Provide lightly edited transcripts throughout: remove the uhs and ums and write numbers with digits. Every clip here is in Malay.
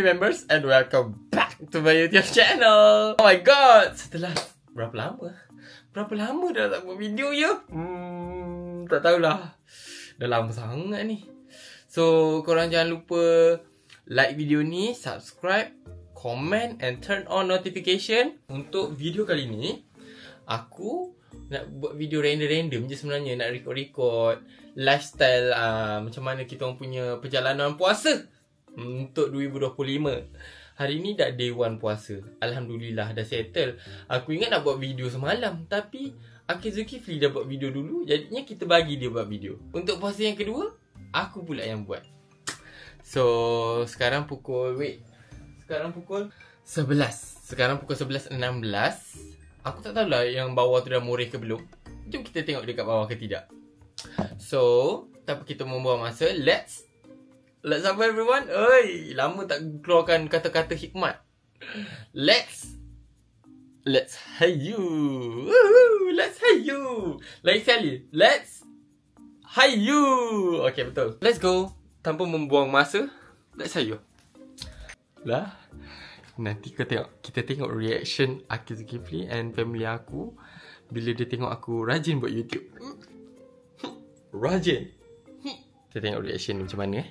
family members and welcome back to my YouTube channel. Oh my god, setelah berapa lama dah tak buat video ya? Tak tahulah. Dah lama sangat ni. So, korang jangan lupa like video ni, subscribe, comment and turn on notification. Untuk video kali ni, aku nak buat video random je sebenarnya. Nak record lifestyle macam mana kita orang punya perjalanan puasa untuk 2025. Hari ni dah day 1 puasa. Alhamdulillah dah settle. Aku ingat nak buat video semalam, tapi Akil Zulkifli dah buat video dulu. Jadinya kita bagi dia buat video. Untuk puasa yang kedua, aku pula yang buat. So sekarang pukul 11. Sekarang pukul 11.16. Aku tak tahulah yang bawah tu dah moreh ke belum. Jom kita tengok dekat bawah ke tidak. So, tanpa kita membuang masa, let's apa everyone? Oi, lama tak keluarkan kata-kata hikmat. Let's hayu. Let's hayu. Lagi sekali. Let's hayu. Okay, betul. Let's go. Tanpa membuang masa, let's hayu. Lah. Nanti kita tengok reaction Akil Zulkifli and family aku bila dia tengok aku rajin buat YouTube. Rajin. Kita tengok reaction ni macam mana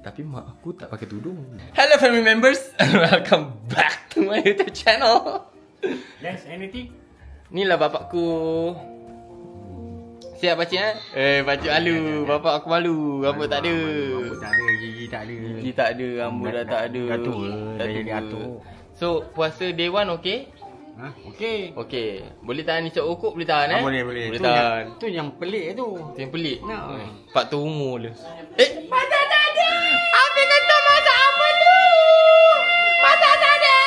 Tapi mak aku tak pakai tudung. Hello family members and welcome back to my YouTube channel. Yes, anything? Ni lah bapakku. Siap pakcik pakcik malu. Bapak aku malu. Rambut tak ada. Rambut tak ada, gigi tak ada. Gigi tak ada, rambut dah tak ada. Gatul. Dah jadi gatul. So, puasa day 1 okey? Ha? Okey. Okey. Boleh tahan isap ukuk? Boleh tahan Boleh. Boleh tahan. Tu yang pelik tu. Tu yang pelik. Ya. Faktor umur dia. Masak tak ada! Habis kata masak apa tu? Masak tak ada!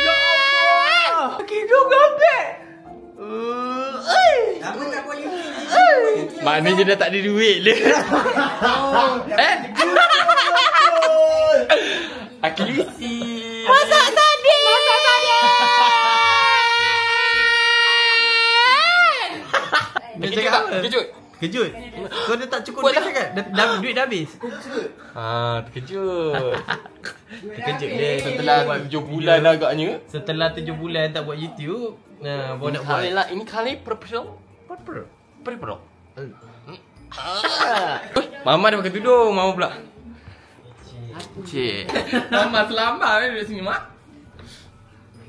Ya Allah! Hidung gambek! Apa tak buat YouTube? Maknanya dah tak ada duit dia. Akilisi. Masak tadi! Masak tadi! Kejut. Kau dah tak cukup duit kan? Duit dah habis. Terkejut. Terkejut dia setelah 7 bulan agaknya. Setelah 7 bulan tak buat YouTube, baru nak buat. Ini kali profesional. Peripro. Mama dah pakai tudung, mama pula. Cik. Mama selamat duduk sini, Mak.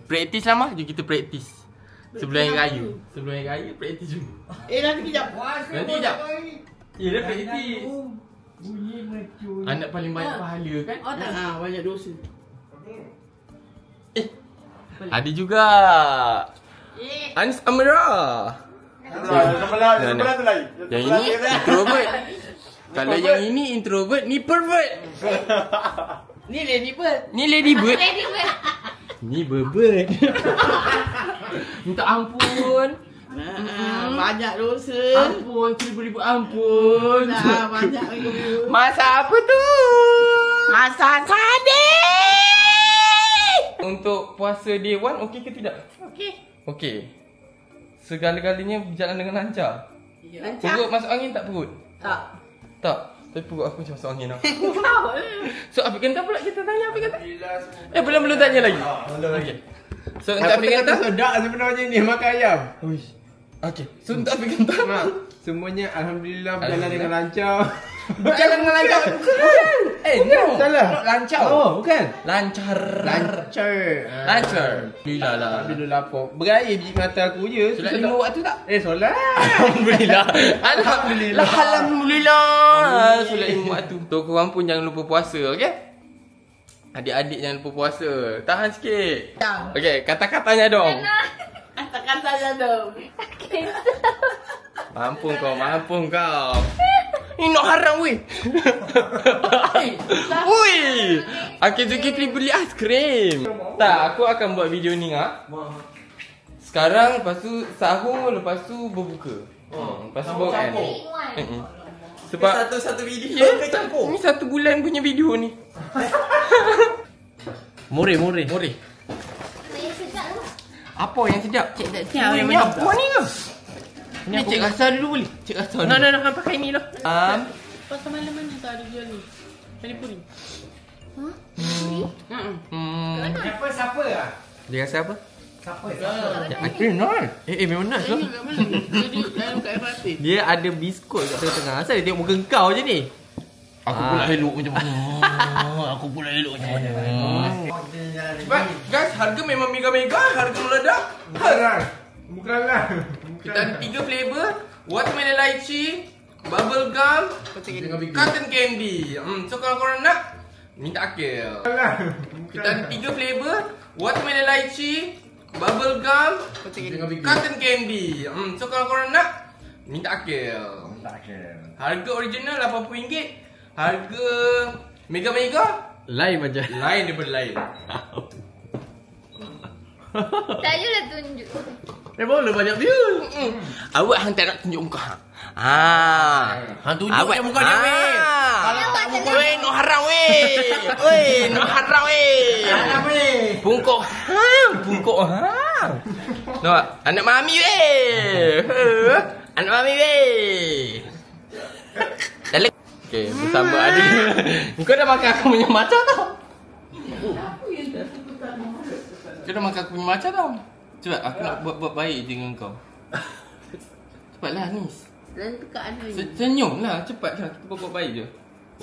Praktis lah, Mak. Jom kita praktis. Sebelum Hari Raya, praktis dulu. Nanti kejap. Nanti kejap. Ya, dah praktis. Bunyi mercun. Anak paling banyak pahala kan? Oh tak. Banyak dosa. Ada juga. Anis Amira. Sebelah tu lain. Yang ini introvert. Kalau yang ini introvert, ni pervert. Ni ladybird. Ni ladybird. Ladybird. Ni berbird. Minta ampun. Banyak dosa. Ampun, seribu-ribu ampun. Banyak lagi. Masak apa tu? Masak tadi! Untuk puasa day 1, okey ke tidak? Okey. Okey. Segala-galanya berjalan dengan lancar. Lancar. Perut masuk angin tak perut? Tak. Tak. Tapi perut aku macam masuk angin lah. Kau. So Afiq Kentang pula kita tanya Afiq Kentang. Belum tanya lagi. Okay. So untuk Afiq Kentang sedap sebenarnya ni makan ayam. Okay. So untuk Afiq Kentang Semuanya alhamdulillah berjalan dengan lancar. berjalan dengan lancar. No. Salah. Lancar. Oh, bukan. Lancar. Alhamdulillah lah. Alhamdulillah apa. Berair biji mata aku je. Solat 5 waktu tak? Solat. Alhamdulillah. Alhamdulillah. Solat 5 waktu. Tu korang pun jangan lupa puasa, okey? Adik-adik jangan lupa puasa. Tahan sikit. Okey, kata-katanya dong. Kata-katanya dong. Mampu kau. Ini nak haram weh. Woi. Akil Zulkifli beli aiskrim. Tak, aku akan buat video ni sekarang, lepas tu sahur, lepas tu berbuka. Lepas tu baru kan. Sebab satu video ke campur. Ni 1 bulan punya video ni. Moreh. Apa yang sedap? Cik tak tahu yang apa ni ke? Ni cik rasa dulu boleh? Cik rasa dulu. No, pakai ni lah. pasar malam mana tak ada jual ni? Panipuri. Apa siapa ah? Dia rasa apa? Siapa? Aku not. Memang nak ke? Kat mana? Jadi dalam kat FRP. Dia ada biskut kat tengah-tengah. Asal dia tengok muka kau je ni? Aku pula elok macam mana? Aku pula elok macam mana? Cepat guys, harga memang mega-mega. Harga meledak. Bukan lah. Kita ada 3 flavor. Watermelon lychee, bubble gum, cotton candy. So kalau korang nak, minta Akil. Kita ada 3 flavor. Watermelon lychee, bubble gum, cotton candy. So kalau korang nak, minta Akil. Harga original RM80. Harga mega-mega lain macam lain daripada lain. Tak payahlah tunjuk. Boleh banyak view. Awak hang tak nak tunjuk muka hang. Hang tunjuk je muka dia weh. Kalau tak muka Weh, no haram weh. Weh, no haram weh. Bungkuk hang. No, anak mami weh. Anak mami weh. Dalam okey, bersama adik. Kau dah makan aku punya macam tau. Kau dah makan aku punya macam tau. Cepat, aku nak buat baik dengan kau. Cepatlah Anis. Dan dekat mana ni? Senyumlah, cepatlah. Kita buat baik je.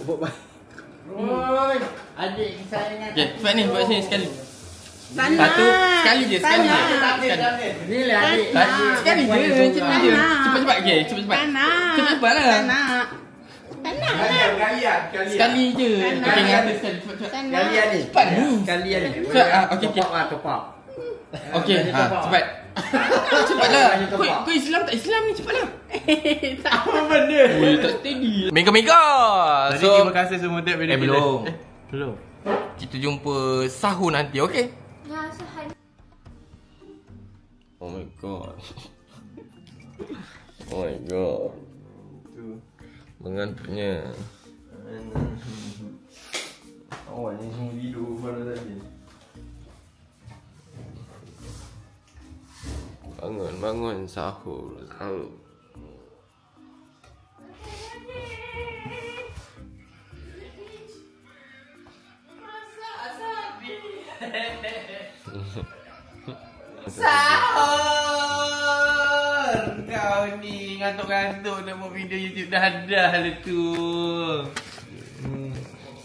Buat baik. Oi, adik kesayangan. Okey, cepat ni buat sini sekali. Sana. Satu, sekali je, sekali je. Ni lah adik. Sekali je, cepat je. Cepat-cepat, okey, cepat-cepat. Cepat-cepatlah. Sekali je. Okey, ngata sekali, cepat-cepat. Kalian ni. Cepat ni. Kalian ni. Cepat, okey, okey. Top up. Okey, cepat. Cepatlah. Kau Islam tak Islam ni, cepatlah. Apa benda? Ui, tak steady. Mega-mega. Jadi terima kasih semua untuk video kita. Belum. Kita jumpa sahur nanti, okey? Ya, sehari. Oh my god. Oh my god. Mengantuknya. Awak ni semua video baru tadi. Bangun sahur. Sahur! Kau ni ngantuk-ngantuk nak buat video YouTube dah lah tu.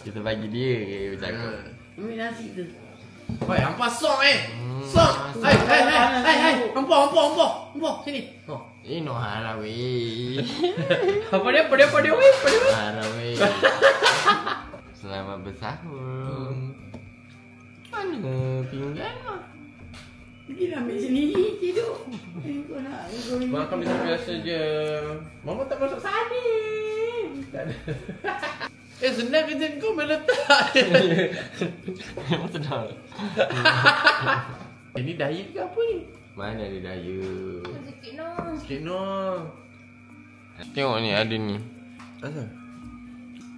Kita bagi dia bercakap. Ambil nasi tu. Oi, hampa sok Sok. Hai. Hampa sini. No harawi. Apa dia weh? Harawi. Selamat bersahur. Mana pinggan? Pergi ambil sendiri tidur. Kau nak Makan biasa je. Mama tak masuk sana. Tak ada. Senang kerja kau meletak. Memang sedap. Ini diet ke apa ni? Mana ada daya. Sikit no. Sikit no. Tengok ni ada ni. Asal?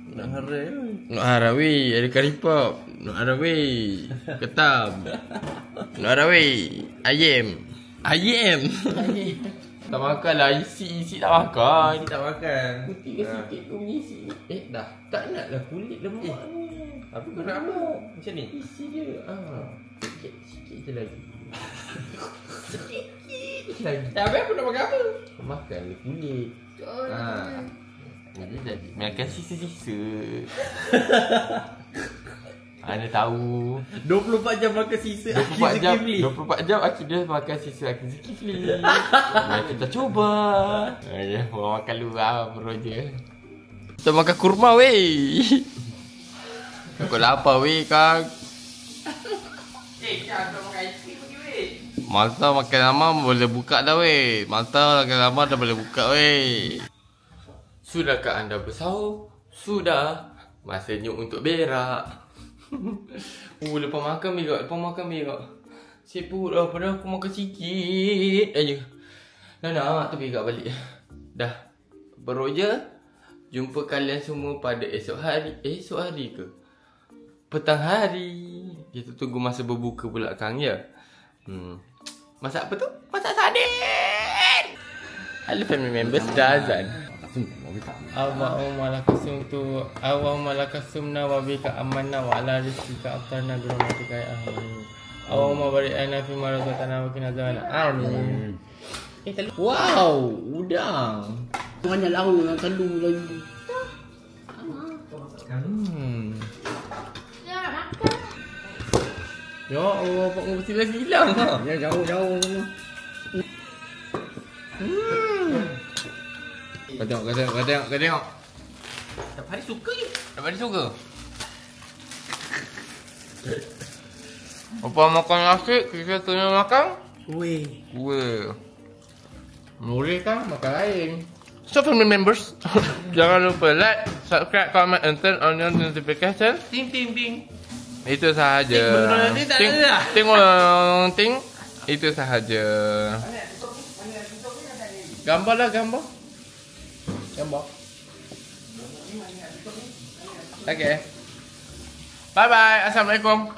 Nak harai. Nak harawi, ada kari pop. Nak harawi, ketam. Nak harawi, ayam. Tak makan lah, isi tak makan. Tak makan. Putih sikit kau punya isi. Dah. Tak nak lah kulit lemak ni. Apa kau nak apa? Macam ni? Isi dia. Sikit je lagi. Sikit lagi. Habis aku nak makan apa? Kau makan lah kulit. Jadi makan sisa-sisa. Anda tahu 24 jam makan sisa 24 jam akhirnya makan sisa Aki Zulkifli. Mari kita cuba. Orang makan luar perut je. Kita makan kurma weh. Kau lapar weh Kang. Kau makan aiskrim lagi weh. Malta makan lama boleh buka dah weh. Malta makan lama dah boleh buka weh. Sudahkah anda bersahur? Sudah. Masanya untuk berak. Lepas makan berak. Siap perut lah, padahal aku makan sikit aja. Dah nak tu berak balik. Dah. Perut je. Jumpa kalian semua pada esok hari. Esok hari ke? Petang hari. Kita tunggu masa berbuka pula Kang ya. Masak apa tu? Masak sardin. Hello family members, dah azan. Allahumma lakasumna wa bika amanna wa ala rizqika aftarna bi rahmatika ya arhamar rahimin. Allahumma barik lana fi ma razaqtana wa qina adzabannar. Amin. Wow, udang. Banyak lauk dengan telur lagi. Ya, makan. Ya Allah, Pak mesti lagi hilang ha. Ya jauh-jauh semua. Kau tengok. Dapat hari suka je. Apa makan nasi, kita kena makan? Weh. Boleh kan makan lain. So family members, jangan lupa like, subscribe, comment and turn on your notification. Ting. Itu sahaja. Ting benda nanti tak ada. Ting. Itu sahaja. Gambar. Okay. Bye bye. Assalamualaikum.